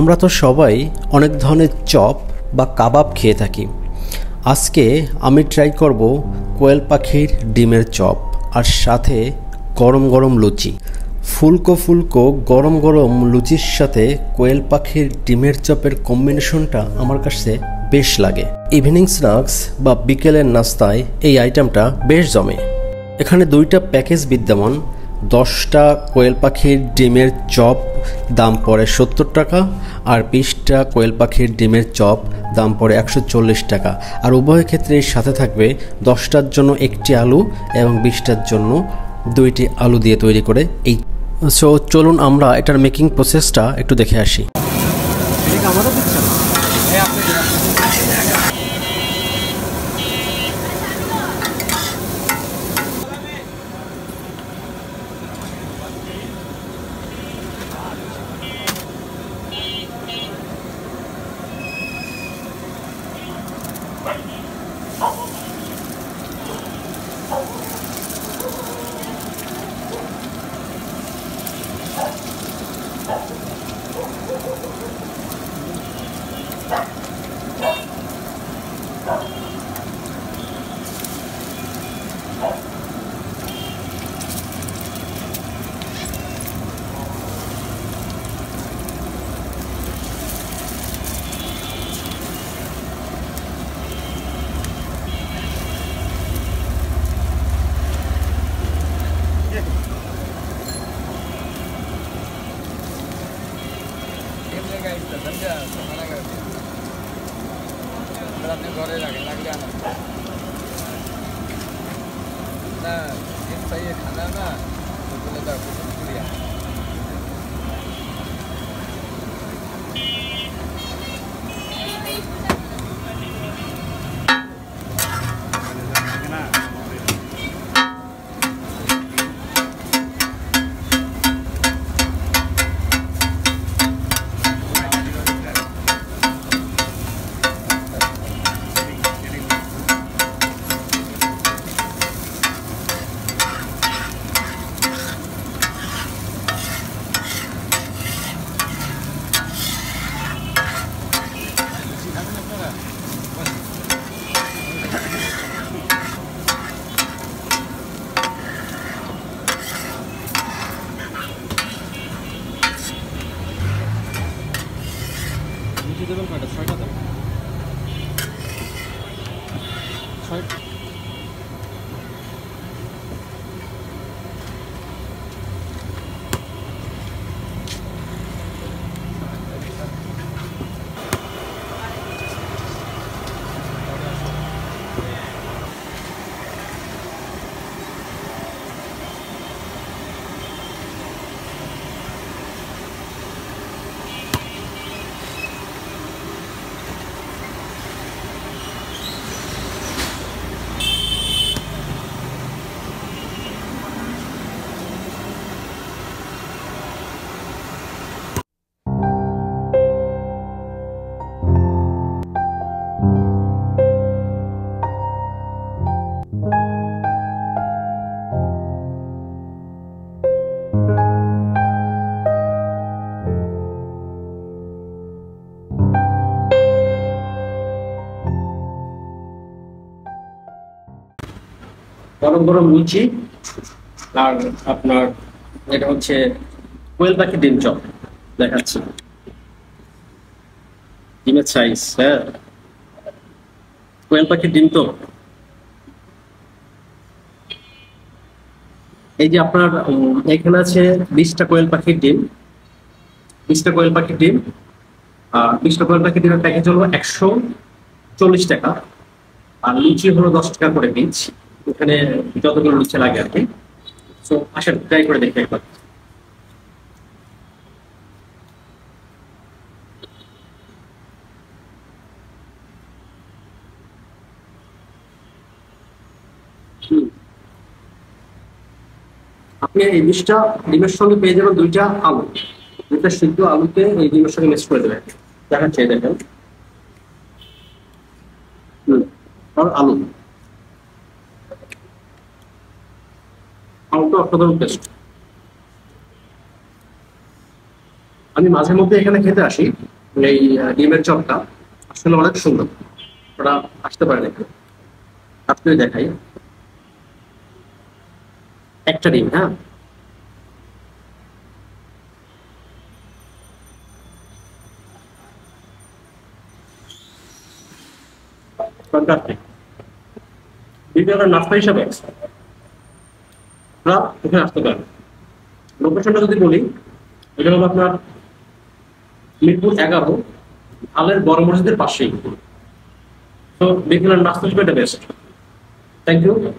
আমরা তো সবাই অনেক ধরনের চপ বা কাবাব খেয়ে থাকি। আজকে আমি ট্রাই করব কোয়েল পাখির ডিমের চপ আর সাথে গরম গরম লুচি। ফুলকো ফুলকো গরম গরম লুচির সাথে কোয়েল পাখির ডিমের চপের কম্বিনেশনটা আমার কাছে বেশ লাগে। ইভিনিং স্ন্যাক্স বা বিকেলের নাস্তায় এই আইটেমটা বেশ জমে। এখানে দুইটা প্যাকেজ বিদ্যমান। 10টা কোয়েল পাখির ডিমের চপ দাম পড়ে 70 টাকা, আর 20টা কোয়েল পাখির ডিমের চপ দাম পড়ে 140 টাকা। আর উভয় ক্ষেত্রে সাথে থাকবে 10টার জন্য একটি আলু এবং 20টার জন্য 2টি আলু দিয়ে তৈরি করে এই। সো চলুন আমরা এটার মেকিং প্রসেসটা একটু দেখে আসি। घरे लग जाना ना सही है खाना ना तो बोले तो शुक्रिया। দেবেন কয়টা? 6টা দেবেন। 6 গরম গরম লুচি আর আপনার এটা হচ্ছে কোয়েল পাখি ডিম চপ দেখাচ্ছি। ডিমের সাইজ, হ্যাঁ কোয়েল পাখির ডিম তো এই যে আপনার এখানে আছে 20টা কোয়েল পাখির ডিম, 20টা কোয়েল পাখির ডিম। 20টা কোয়েল পাখির ডিমের প্যাকেজ হলো 140 টাকা, আর লুচি হলো 10 টাকা করে পিস। এখানে যতগুলো লুচি লাগে আর কি। সো আসেন ট্রাই করে দেখি একবার। আপনি এই 20টা ডিমের সঙ্গে পেয়ে যাবেন 2টা আলু, 2টা সিদ্ধ আলুকে এই ডিমের সঙ্গে মিক্স করে দেবেন। দেখাচ্ছি, দেখেন আর আলু, আলুটা অসাধারণ টেস্ট। আমি মাঝে মধ্যে এখানে খেতে আসি, এই ডিমের চপটা আসলে অনেক সুন্দর। ওরা আসতে পারেন একটু, আপনি দেখাই একটা ডিম। হ্যাঁ, ফ্যান্টাস্টিক। দ্বিতীয়ত নাস্তা হিসাবে আপনারা এখানে আসতে পারেন। লোকেশনটা যদি বলি, এটা হলো আপনার মিরপুর 11, আলের বড় মসজিদের পাশেই। তো বিকেলের নাস্তা হিসেবে এটা বেস্ট। Thank you.